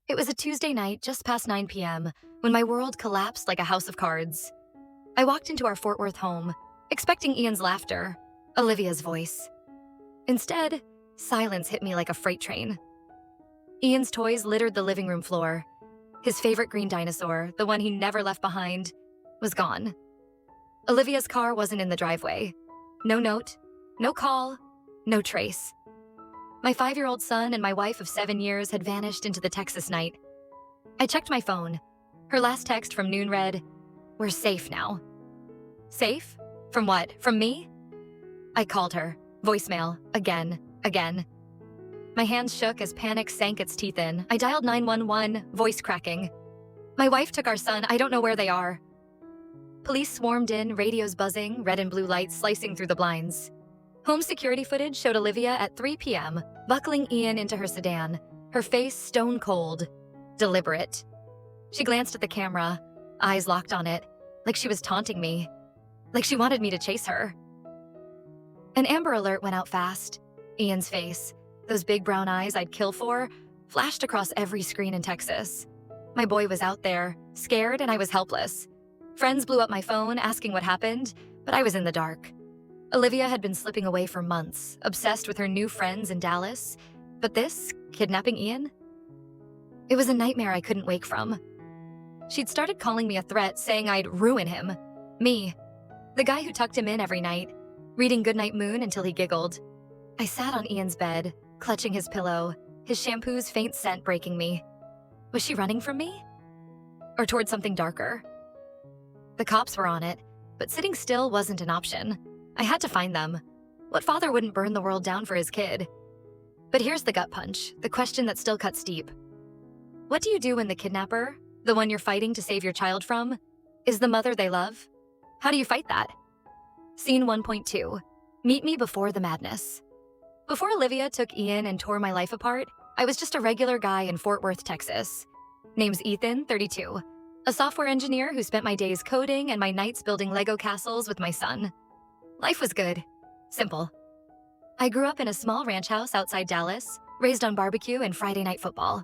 It was a Tuesday night just past 9 p.m. when my world collapsed like a house of cards. I walked into our Fort Worth home, expecting Ian's laughter, Olivia's voice. Instead, silence hit me like a freight train. Ian's toys littered the living room floor. His favorite green dinosaur, the one he never left behind, was gone. Olivia's car wasn't in the driveway. No note, no call, no trace. My 5-year-old son and my wife of 7 years had vanished into the Texas night. I checked my phone. Her last text from noon read, "We're safe now." Safe? From what? From me? I called her. Voicemail. Again. My hands shook as panic sank its teeth in. I dialed 911, voice cracking. "My wife took our son. I don't know where they are." Police swarmed in, radios buzzing, red and blue lights slicing through the blinds. Home security footage showed Olivia at 3 p.m., buckling Ian into her sedan, her face stone cold, deliberate. She glanced at the camera, eyes locked on it, like she was taunting me, like she wanted me to chase her. An Amber Alert went out fast. Ian's face, those big brown eyes I'd kill for, flashed across every screen in Texas. My boy was out there, scared, and I was helpless. Friends blew up my phone asking what happened, but I was in the dark. Olivia had been slipping away for months, obsessed with her new friends in Dallas. But this, kidnapping Ian? It was a nightmare I couldn't wake from. She'd started calling me a threat, saying I'd ruin him. Me, the guy who tucked him in every night, reading Goodnight Moon until he giggled. I sat on Ian's bed, clutching his pillow, his shampoo's faint scent breaking me. Was she running from me? Or toward something darker? The cops were on it, but sitting still wasn't an option. I had to find them. What father wouldn't burn the world down for his kid? But here's the gut punch, the question that still cuts deep. What do you do when the kidnapper, the one you're fighting to save your child from, is the mother they love? How do you fight that? Scene 1.2. Meet me before the madness. Before Olivia took Ian and tore my life apart, I was just a regular guy in Fort Worth, Texas. Name's Ethan, 32. A software engineer who spent my days coding and my nights building Lego castles with my son. Life was good. Simple. I grew up in a small ranch house outside Dallas, raised on barbecue and Friday night football.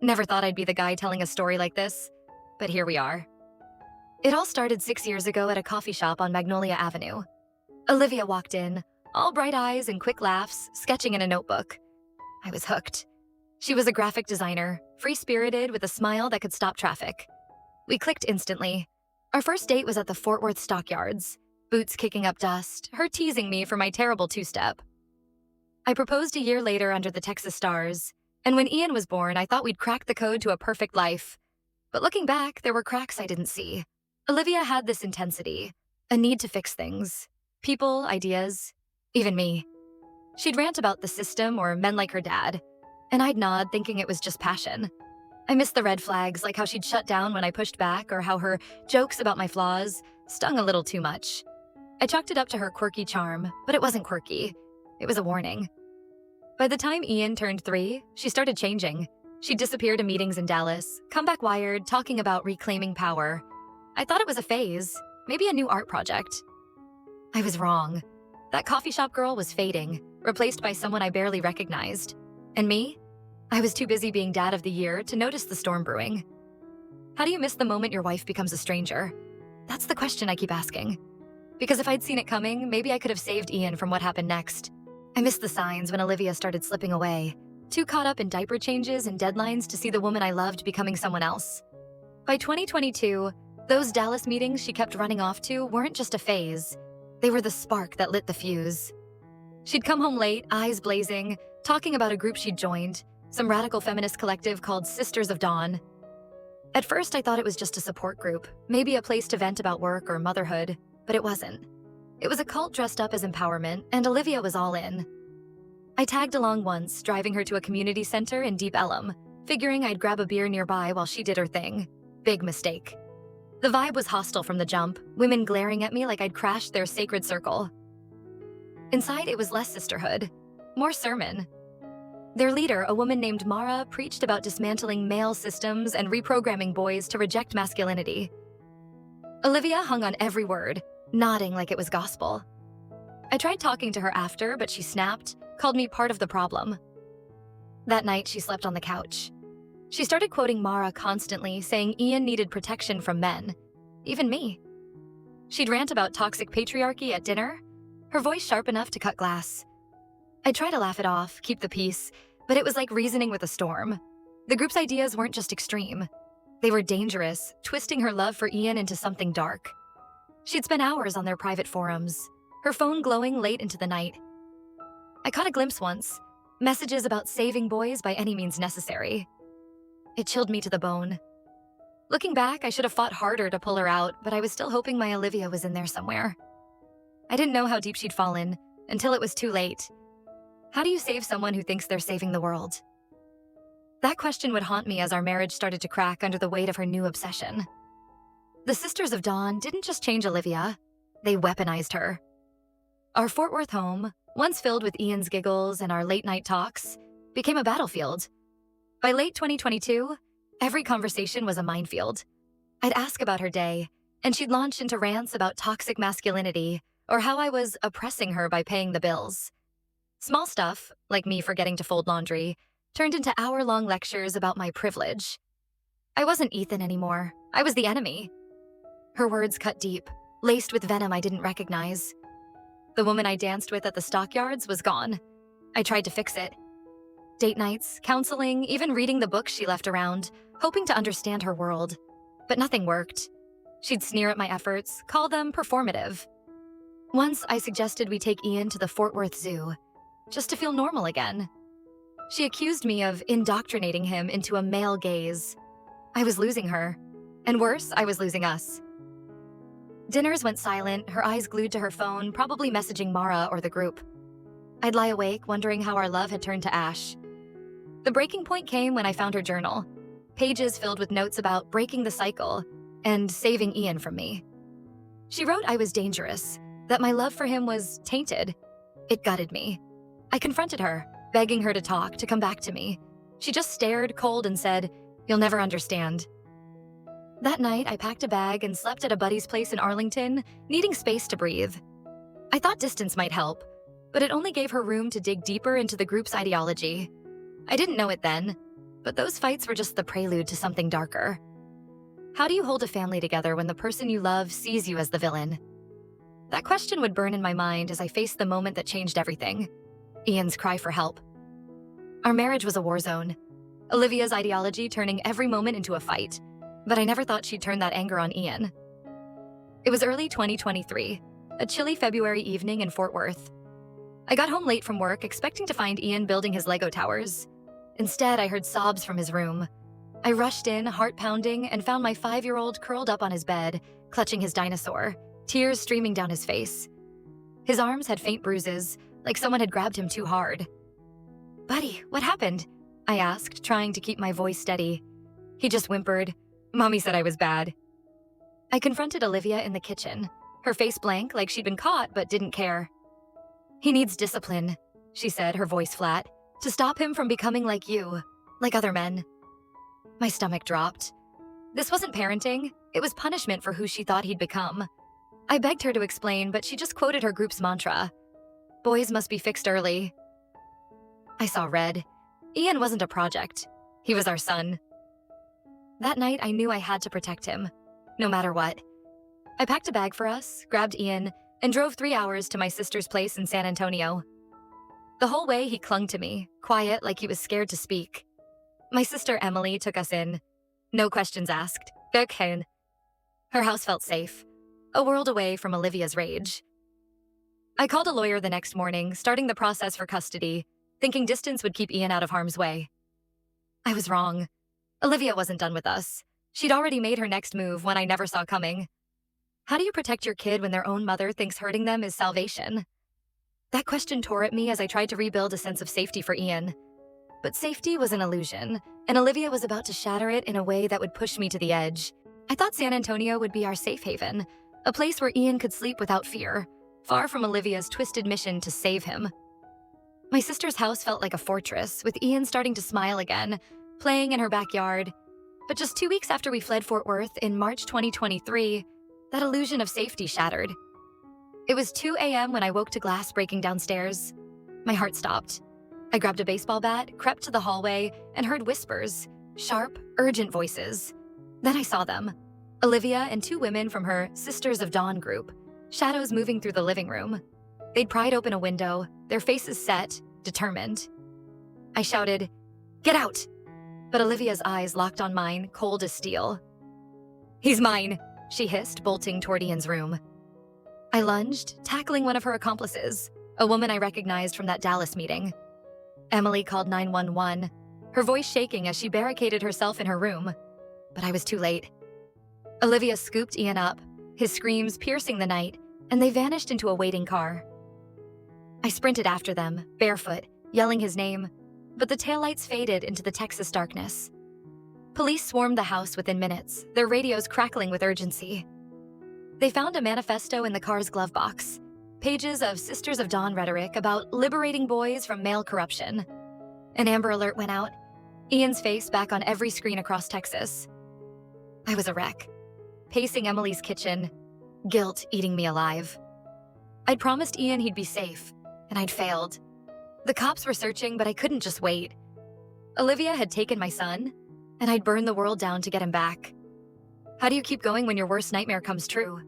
Never thought I'd be the guy telling a story like this, but here we are. It all started 6 years ago at a coffee shop on Magnolia Avenue. Olivia walked in, all bright eyes and quick laughs, sketching in a notebook. I was hooked. She was a graphic designer, free-spirited with a smile that could stop traffic. We clicked instantly. Our first date was at the Fort Worth stockyards, boots kicking up dust, her teasing me for my terrible two-step. I proposed a year later under the Texas stars, and when Ian was born, I thought we'd crack the code to a perfect life. But looking back, there were cracks I didn't see. Olivia had this intensity, a need to fix things. People, ideas, even me. She'd rant about the system or men like her dad, and I'd nod thinking it was just passion. I missed the red flags, like how she'd shut down when I pushed back or how her jokes about my flaws stung a little too much. I chalked it up to her quirky charm, but it wasn't quirky. It was a warning. By the time Ian turned 3, she started changing. She'd disappear to meetings in Dallas, come back wired, talking about reclaiming power. I thought it was a phase, maybe a new art project. I was wrong. That coffee shop girl was fading, replaced by someone I barely recognized. And me? I was too busy being dad of the year to notice the storm brewing. How do you miss the moment your wife becomes a stranger? That's the question I keep asking. Because if I'd seen it coming, maybe I could have saved Ian from what happened next. I missed the signs when Olivia started slipping away, too caught up in diaper changes and deadlines to see the woman I loved becoming someone else. By 2022, those Dallas meetings she kept running off to weren't just a phase. They were the spark that lit the fuse. She'd come home late, eyes blazing, talking about a group she'd joined, some radical feminist collective called Sisters of Dawn. At first, I thought it was just a support group, maybe a place to vent about work or motherhood. But it wasn't. It was a cult dressed up as empowerment, and Olivia was all in. I tagged along once, driving her to a community center in Deep Ellum, figuring I'd grab a beer nearby while she did her thing. Big mistake. The vibe was hostile from the jump, women glaring at me like I'd crashed their sacred circle. Inside, it was less sisterhood, more sermon. Their leader, a woman named Mara, preached about dismantling male systems and reprogramming boys to reject masculinity. Olivia hung on every word, nodding like it was gospel. I tried talking to her after, but she snapped, called me part of the problem. That night, she slept on the couch. She started quoting Mara constantly, saying Ian needed protection from men, even me. She'd rant about toxic patriarchy at dinner, her voice sharp enough to cut glass. I'd try to laugh it off, keep the peace, but it was like reasoning with a storm. The group's ideas weren't just extreme. They were dangerous, twisting her love for Ian into something dark. She'd spend hours on their private forums, her phone glowing late into the night. I caught a glimpse once, messages about saving boys by any means necessary. It chilled me to the bone. Looking back, I should have fought harder to pull her out, but I was still hoping my Olivia was in there somewhere. I didn't know how deep she'd fallen until it was too late. How do you save someone who thinks they're saving the world? That question would haunt me as our marriage started to crack under the weight of her new obsession. The Sisters of Dawn didn't just change Olivia, they weaponized her. Our Fort Worth home, once filled with Ian's giggles and our late-night talks, became a battlefield. By late 2022, every conversation was a minefield. I'd ask about her day, and she'd launch into rants about toxic masculinity or how I was oppressing her by paying the bills. Small stuff, like me forgetting to fold laundry, turned into hour-long lectures about my privilege. I wasn't Ethan anymore. I was the enemy. Her words cut deep, laced with venom I didn't recognize. The woman I danced with at the stockyards was gone. I tried to fix it. Date nights, counseling, even reading the books she left around, hoping to understand her world. But nothing worked. She'd sneer at my efforts, call them performative. Once I suggested we take Ian to the Fort Worth Zoo, just to feel normal again. She accused me of indoctrinating him into a male gaze. I was losing her. And worse, I was losing us. Dinners went silent, her eyes glued to her phone, probably messaging Mara or the group. I'd lie awake, wondering how our love had turned to ash. The breaking point came when I found her journal, pages filled with notes about breaking the cycle and saving Ian from me. She wrote I was dangerous, that my love for him was tainted. It gutted me. I confronted her, begging her to talk, to come back to me. She just stared cold and said, "You'll never understand." That night, I packed a bag and slept at a buddy's place in Arlington, needing space to breathe. I thought distance might help, but it only gave her room to dig deeper into the group's ideology. I didn't know it then, but those fights were just the prelude to something darker. How do you hold a family together when the person you love sees you as the villain? That question would burn in my mind as I faced the moment that changed everything. Ian's cry for help. Our marriage was a war zone. Olivia's ideology turning every moment into a fight, but I never thought she'd turn that anger on Ian. It was early 2023, a chilly February evening in Fort Worth. I got home late from work, expecting to find Ian building his Lego towers. Instead, I heard sobs from his room. I rushed in, heart pounding, and found my 5-year-old curled up on his bed, clutching his dinosaur, tears streaming down his face. His arms had faint bruises, like someone had grabbed him too hard. "Buddy, what happened?" I asked, trying to keep my voice steady. He just whimpered, "Mommy said I was bad." I confronted Olivia in the kitchen, her face blank like she'd been caught but didn't care. "He needs discipline," she said, her voice flat, "to stop him from becoming like you, like other men." My stomach dropped. This wasn't parenting, it was punishment for who she thought he'd become. I begged her to explain, but she just quoted her group's mantra. "Boys must be fixed early." I saw red. Ian wasn't a project. He was our son. That night, I knew I had to protect him, no matter what. I packed a bag for us, grabbed Ian, and drove 3 hours to my sister's place in San Antonio. The whole way, he clung to me, quiet like he was scared to speak. My sister Emily took us in. No questions asked. Berghain. Her house felt safe, a world away from Olivia's rage. I called a lawyer the next morning, starting the process for custody, thinking distance would keep Ian out of harm's way. I was wrong. Olivia wasn't done with us. She'd already made her next move, one I never saw coming. How do you protect your kid when their own mother thinks hurting them is salvation? That question tore at me as I tried to rebuild a sense of safety for Ian. But safety was an illusion, and Olivia was about to shatter it in a way that would push me to the edge. I thought San Antonio would be our safe haven, a place where Ian could sleep without fear, far from Olivia's twisted mission to save him. My sister's house felt like a fortress, with Ian starting to smile again, playing in her backyard. But just 2 weeks after we fled Fort Worth in March 2023, that illusion of safety shattered. It was 2 a.m. when I woke to glass breaking downstairs. My heart stopped. I grabbed a baseball bat, crept to the hallway, and heard whispers, sharp, urgent voices. Then I saw them. Olivia and two women from her Sisters of Dawn group, shadows moving through the living room. They'd pried open a window, their faces set, determined. I shouted, "Get out!" But Olivia's eyes locked on mine, cold as steel. "He's mine," she hissed, bolting toward Ian's room. I lunged, tackling one of her accomplices, a woman I recognized from that Dallas meeting. Emily called 911, her voice shaking as she barricaded herself in her room. But I was too late. Olivia scooped Ian up, his screams piercing the night, and they vanished into a waiting car. I sprinted after them, barefoot, yelling his name, but the taillights faded into the Texas darkness. Police swarmed the house within minutes, their radios crackling with urgency. They found a manifesto in the car's glove box, pages of Sisters of Dawn rhetoric about liberating boys from male corruption. An Amber Alert went out, Ian's face back on every screen across Texas. I was a wreck, pacing Emily's kitchen, guilt eating me alive. I'd promised Ian he'd be safe, and I'd failed. The cops were searching, but I couldn't just wait. Olivia had taken my son, and I'd burn the world down to get him back. How do you keep going when your worst nightmare comes true?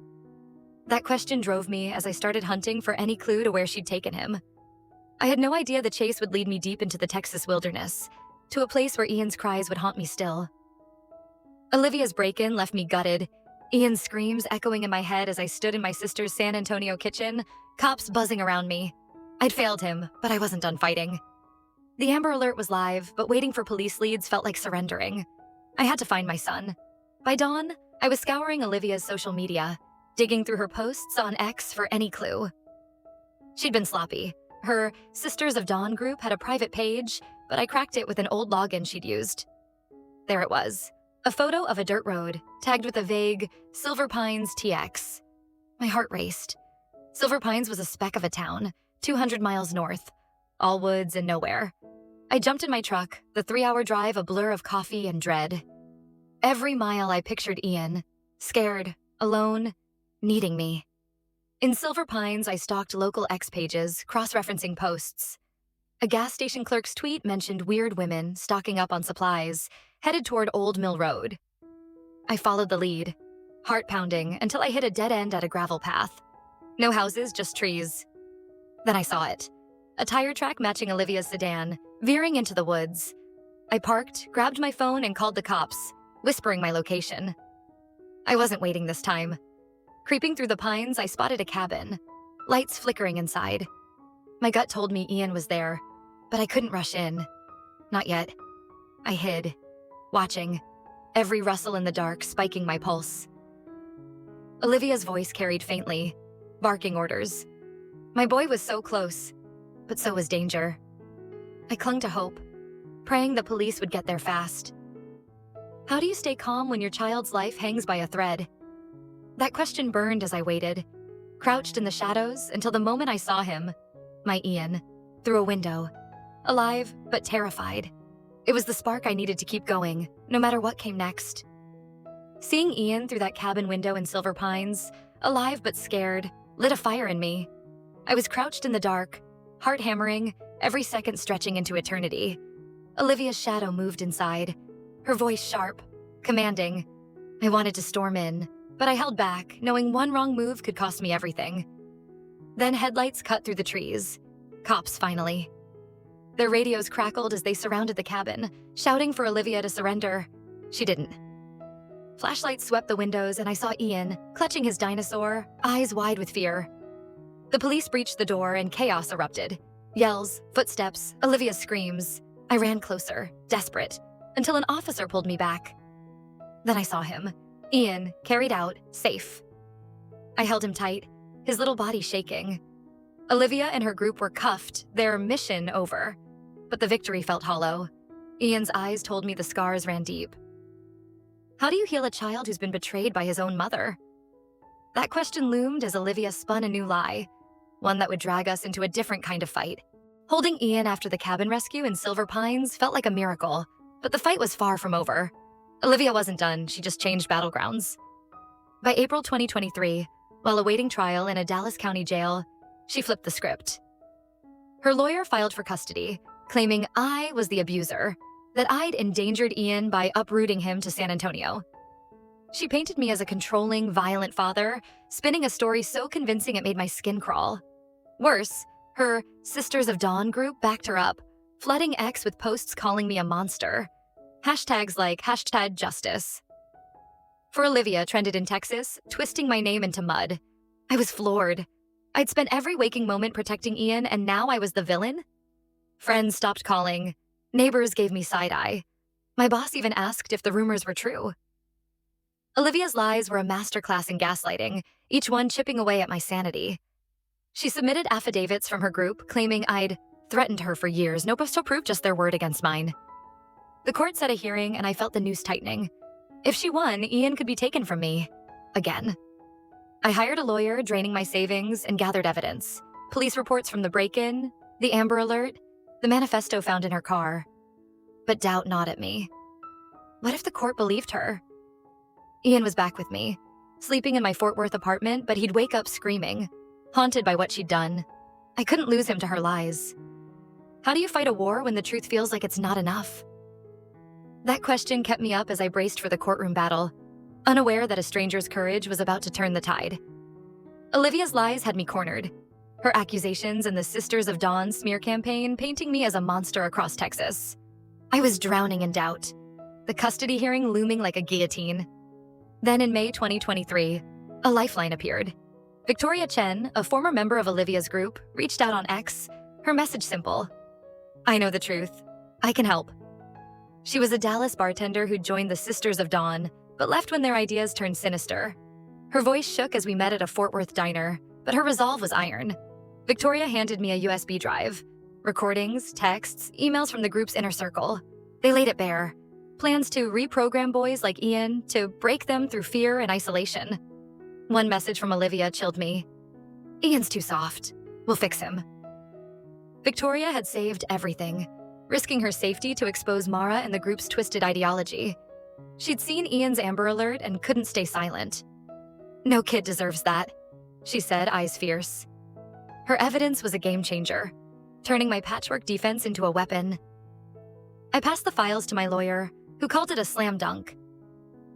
That question drove me as I started hunting for any clue to where she'd taken him. I had no idea the chase would lead me deep into the Texas wilderness, to a place where Ian's cries would haunt me still. Olivia's break-in left me gutted, Ian's screams echoing in my head as I stood in my sister's San Antonio kitchen, cops buzzing around me. I'd failed him, but I wasn't done fighting. The Amber Alert was live, but waiting for police leads felt like surrendering. I had to find my son. By dawn, I was scouring Olivia's social media, digging through her posts on X for any clue. She'd been sloppy. Her Sisters of Dawn group had a private page, but I cracked it with an old login she'd used. There it was, a photo of a dirt road, tagged with a vague, Silver Pines TX. My heart raced. Silver Pines was a speck of a town, 200 miles north, all woods and nowhere. I jumped in my truck, the 3-hour drive a blur of coffee and dread. Every mile I pictured Ian, scared, alone, needing me. In Silver Pines, I stalked local X pages, cross-referencing posts. A gas station clerk's tweet mentioned weird women stocking up on supplies, headed toward Old Mill Road. I followed the lead, heart pounding, until I hit a dead end at a gravel path. No houses, just trees. Then I saw it. A tire track matching Olivia's sedan, veering into the woods. I parked, grabbed my phone, and called the cops, whispering my location. I wasn't waiting this time. Creeping through the pines, I spotted a cabin, lights flickering inside. My gut told me Ian was there, but I couldn't rush in. Not yet. I hid, watching, every rustle in the dark spiking my pulse. Olivia's voice carried faintly, barking orders. My boy was so close, but so was danger. I clung to hope, praying the police would get there fast. How do you stay calm when your child's life hangs by a thread? That question burned as I waited, crouched in the shadows until the moment I saw him, my Ian, through a window, alive but terrified. It was the spark I needed to keep going, no matter what came next. Seeing Ian through that cabin window in Silver Pines, alive but scared, lit a fire in me. I was crouched in the dark, heart hammering, every second stretching into eternity. Olivia's shadow moved inside, her voice sharp, commanding. I wanted to storm in, but I held back, knowing one wrong move could cost me everything. Then headlights cut through the trees. Cops, finally. Their radios crackled as they surrounded the cabin, shouting for Olivia to surrender. She didn't. Flashlights swept the windows, and I saw Ian, clutching his dinosaur, eyes wide with fear. The police breached the door, and chaos erupted. Yells, footsteps, Olivia's screams. I ran closer, desperate, until an officer pulled me back. Then I saw him. Ian, carried out, safe. I held him tight, his little body shaking. Olivia and her group were cuffed, their mission over. But the victory felt hollow. Ian's eyes told me the scars ran deep. How do you heal a child who's been betrayed by his own mother? That question loomed as Olivia spun a new lie, one that would drag us into a different kind of fight. Holding Ian after the cabin rescue in Silver Pines felt like a miracle, but the fight was far from over. Olivia wasn't done, she just changed battlegrounds. By April 2023, while awaiting trial in a Dallas County jail, she flipped the script. Her lawyer filed for custody, claiming I was the abuser, that I'd endangered Ian by uprooting him to San Antonio. She painted me as a controlling, violent father, spinning a story so convincing it made my skin crawl. Worse, her Sisters of Dawn group backed her up, flooding X with posts calling me a monster. Hashtags like #justice. For Olivia trended in Texas, twisting my name into mud. I was floored. I'd spent every waking moment protecting Ian, and now I was the villain? Friends stopped calling. Neighbors gave me side-eye. My boss even asked if the rumors were true. Olivia's lies were a masterclass in gaslighting, each one chipping away at my sanity. She submitted affidavits from her group, claiming I'd threatened her for years, no proof, just their word against mine. The court set a hearing, and I felt the noose tightening. If she won, Ian could be taken from me. Again. I hired a lawyer, draining my savings, and gathered evidence. Police reports from the break-in, the Amber Alert, the manifesto found in her car. But doubt gnawed at me. What if the court believed her? Ian was back with me, sleeping in my Fort Worth apartment, but he'd wake up screaming, haunted by what she'd done. I couldn't lose him to her lies. How do you fight a war when the truth feels like it's not enough? That question kept me up as I braced for the courtroom battle, unaware that a stranger's courage was about to turn the tide. Olivia's lies had me cornered, her accusations and the Sisters of Dawn smear campaign painting me as a monster across Texas. I was drowning in doubt, the custody hearing looming like a guillotine. Then in May 2023, a lifeline appeared. Victoria Chen, a former member of Olivia's group, reached out on X, her message simple. I know the truth. I can help. She was a Dallas bartender who'd joined the Sisters of Dawn, but left when their ideas turned sinister. Her voice shook as we met at a Fort Worth diner, but her resolve was iron. Victoria handed me a USB drive. Recordings, texts, emails from the group's inner circle. They laid it bare. Plans to reprogram boys like Ian, to break them through fear and isolation. One message from Olivia chilled me. Ian's too soft. We'll fix him. Victoria had saved everything, risking her safety to expose Mara and the group's twisted ideology. She'd seen Ian's Amber Alert and couldn't stay silent. No kid deserves that, she said, eyes fierce. Her evidence was a game changer, turning my patchwork defense into a weapon. I passed the files to my lawyer, who called it a slam dunk.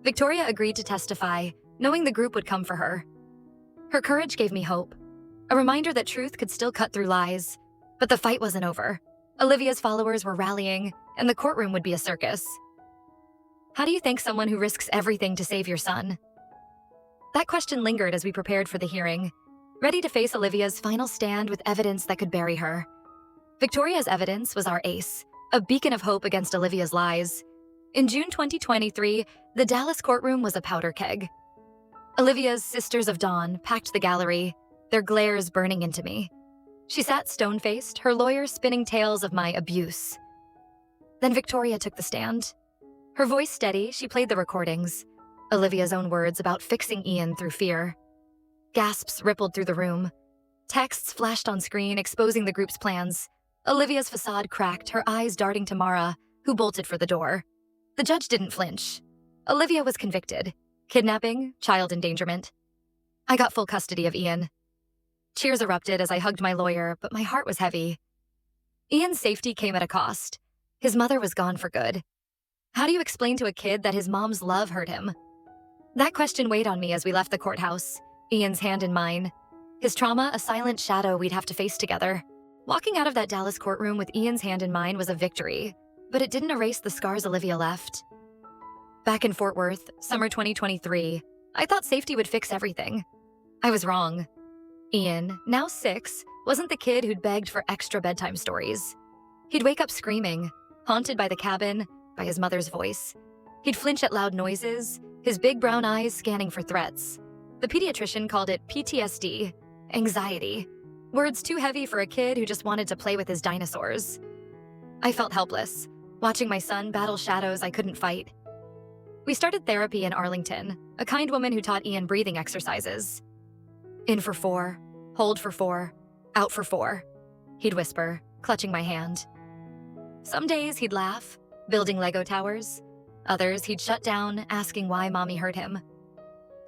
Victoria agreed to testify, knowing the group would come for her. Her courage gave me hope, a reminder that truth could still cut through lies. But the fight wasn't over. Olivia's followers were rallying, and the courtroom would be a circus. How do you thank someone who risks everything to save your son? That question lingered as we prepared for the hearing, ready to face Olivia's final stand with evidence that could bury her. Victoria's evidence was our ace, a beacon of hope against Olivia's lies. In June 2023, the Dallas courtroom was a powder keg. Olivia's Sisters of Dawn packed the gallery, their glares burning into me. She sat stone-faced, her lawyer spinning tales of my abuse. Then Victoria took the stand. Her voice steady, she played the recordings. Olivia's own words about fixing Ian through fear. Gasps rippled through the room. Texts flashed on screen, exposing the group's plans. Olivia's facade cracked, her eyes darting to Mara, who bolted for the door. The judge didn't flinch. Olivia was convicted. Kidnapping, child endangerment. I got full custody of Ian. Cheers erupted as I hugged my lawyer, but my heart was heavy. Ian's safety came at a cost. His mother was gone for good. How do you explain to a kid that his mom's love hurt him? That question weighed on me as we left the courthouse, Ian's hand in mine. His trauma, a silent shadow we'd have to face together. Walking out of that Dallas courtroom with Ian's hand in mine was a victory, but it didn't erase the scars Olivia left. Back in Fort Worth, summer 2023, I thought safety would fix everything. I was wrong. Ian, now 6, wasn't the kid who'd begged for extra bedtime stories. He'd wake up screaming, haunted by the cabin, by his mother's voice. He'd flinch at loud noises, his big brown eyes scanning for threats. The pediatrician called it PTSD, anxiety, words too heavy for a kid who just wanted to play with his dinosaurs. I felt helpless, watching my son battle shadows I couldn't fight. We started therapy in Arlington, a kind woman who taught Ian breathing exercises. In for 4, hold for 4, out for 4, he'd whisper, clutching my hand. Some days he'd laugh, building Lego towers. Others he'd shut down, asking why mommy hurt him.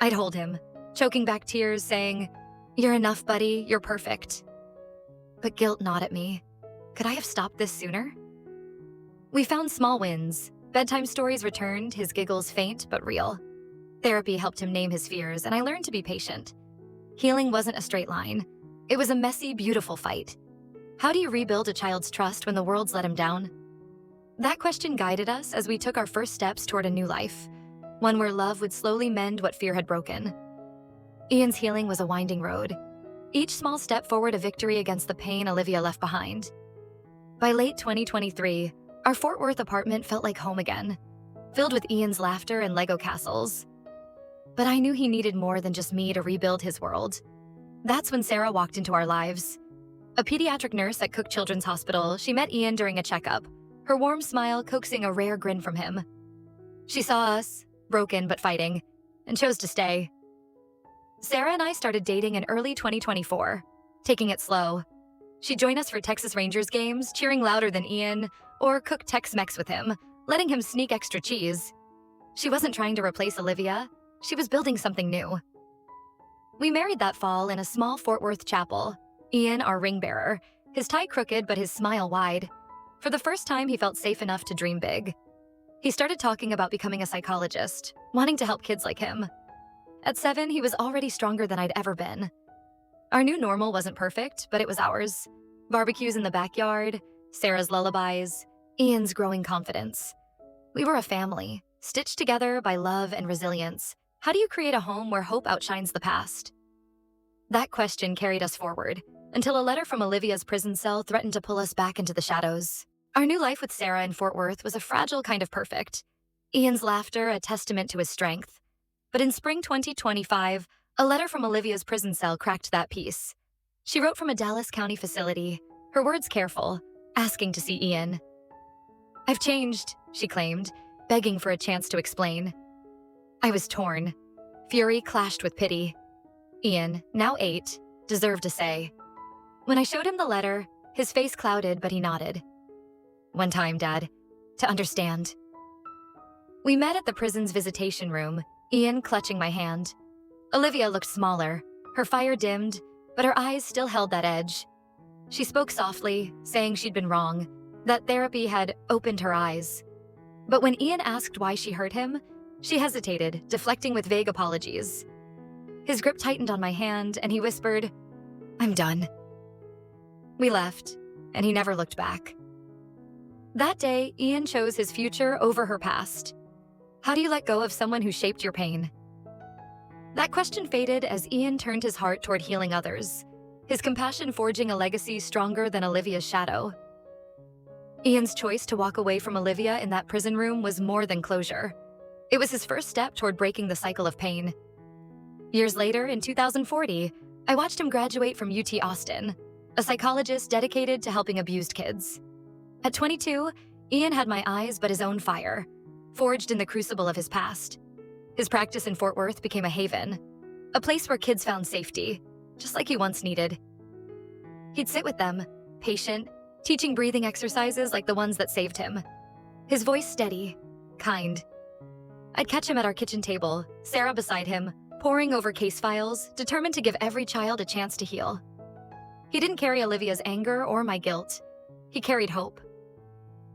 I'd hold him, choking back tears, saying, "You're enough, buddy, you're perfect." But guilt gnawed at me. Could I have stopped this sooner? We found small wins. Bedtime stories returned, his giggles faint but real. Therapy helped him name his fears, and I learned to be patient. Healing wasn't a straight line. It was a messy, beautiful fight. How do you rebuild a child's trust when the world's let him down? That question guided us as we took our first steps toward a new life, one where love would slowly mend what fear had broken. Ian's healing was a winding road, each small step forward a victory against the pain Olivia left behind. By late 2023, our Fort Worth apartment felt like home again, filled with Ian's laughter and Lego castles. But I knew he needed more than just me to rebuild his world. That's when Sarah walked into our lives. A pediatric nurse at Cook Children's Hospital, she met Ian during a checkup, her warm smile coaxing a rare grin from him. She saw us, broken but fighting, and chose to stay. Sarah and I started dating in early 2024, taking it slow. She'd join us for Texas Rangers games, cheering louder than Ian, or cook Tex-Mex with him, letting him sneak extra cheese. She wasn't trying to replace Olivia. She was building something new. We married that fall in a small Fort Worth chapel. Ian, our ring bearer, his tie crooked but his smile wide. For the first time, he felt safe enough to dream big. He started talking about becoming a psychologist, wanting to help kids like him. At 7, he was already stronger than I'd ever been. Our new normal wasn't perfect, but it was ours. Barbecues in the backyard, Sarah's lullabies, Ian's growing confidence. We were a family, stitched together by love and resilience. How do you create a home where hope outshines the past? That question carried us forward, until a letter from Olivia's prison cell threatened to pull us back into the shadows. Our new life with Sarah in Fort Worth was a fragile kind of perfect. Ian's laughter a testament to his strength. But in spring 2025, a letter from Olivia's prison cell cracked that peace. She wrote from a Dallas County facility, her words careful, asking to see Ian. "I've changed," she claimed, begging for a chance to explain. I was torn. Fury clashed with pity. Ian, now 8, deserved a say. When I showed him the letter, his face clouded, but he nodded. "One time, Dad, to understand." We met at the prison's visitation room, Ian clutching my hand. Olivia looked smaller, her fire dimmed, but her eyes still held that edge. She spoke softly, saying she'd been wrong, that therapy had opened her eyes. But when Ian asked why she hurt him, she hesitated, deflecting with vague apologies. His grip tightened on my hand, and he whispered, "I'm done." We left, and he never looked back. That day, Ian chose his future over her past. How do you let go of someone who shaped your pain? That question faded as Ian turned his heart toward healing others, his compassion forging a legacy stronger than Olivia's shadow. Ian's choice to walk away from Olivia in that prison room was more than closure. It was his first step toward breaking the cycle of pain. Years later, in 2040, I watched him graduate from UT Austin, a psychologist dedicated to helping abused kids. At 22, Ian had my eyes but his own fire, forged in the crucible of his past. His practice in Fort Worth became a haven, a place where kids found safety, just like he once needed. He'd sit with them, patient, teaching breathing exercises like the ones that saved him. His voice steady, kind. I'd catch him at our kitchen table, Sarah beside him, poring over case files, determined to give every child a chance to heal. He didn't carry Olivia's anger or my guilt. He carried hope.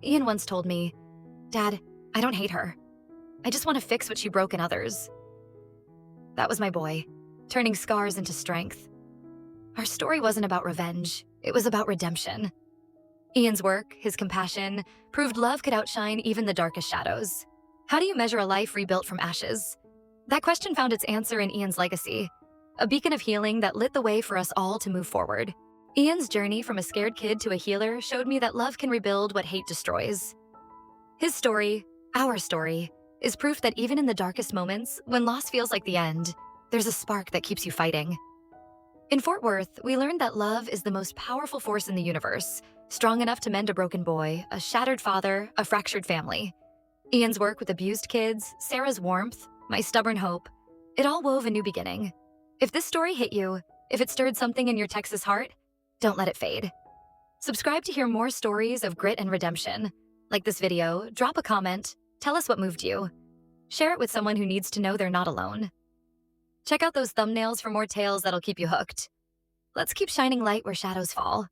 Ian once told me, "Dad, I don't hate her. I just want to fix what she broke in others." That was my boy, turning scars into strength. Our story wasn't about revenge. It was about redemption. Ian's work, his compassion, proved love could outshine even the darkest shadows. How do you measure a life rebuilt from ashes? That question found its answer in Ian's legacy, a beacon of healing that lit the way for us all to move forward. Ian's journey from a scared kid to a healer showed me that love can rebuild what hate destroys. His story, our story, is proof that even in the darkest moments, when loss feels like the end, there's a spark that keeps you fighting. In Fort Worth, we learned that love is the most powerful force in the universe, strong enough to mend a broken boy, a shattered father, a fractured family. Ian's work with abused kids, Sarah's warmth, my stubborn hope, it all wove a new beginning. If this story hit you, if it stirred something in your Texas heart, don't let it fade. Subscribe to hear more stories of grit and redemption. Like this video, drop a comment, tell us what moved you. Share it with someone who needs to know they're not alone. Check out those thumbnails for more tales that'll keep you hooked. Let's keep shining light where shadows fall.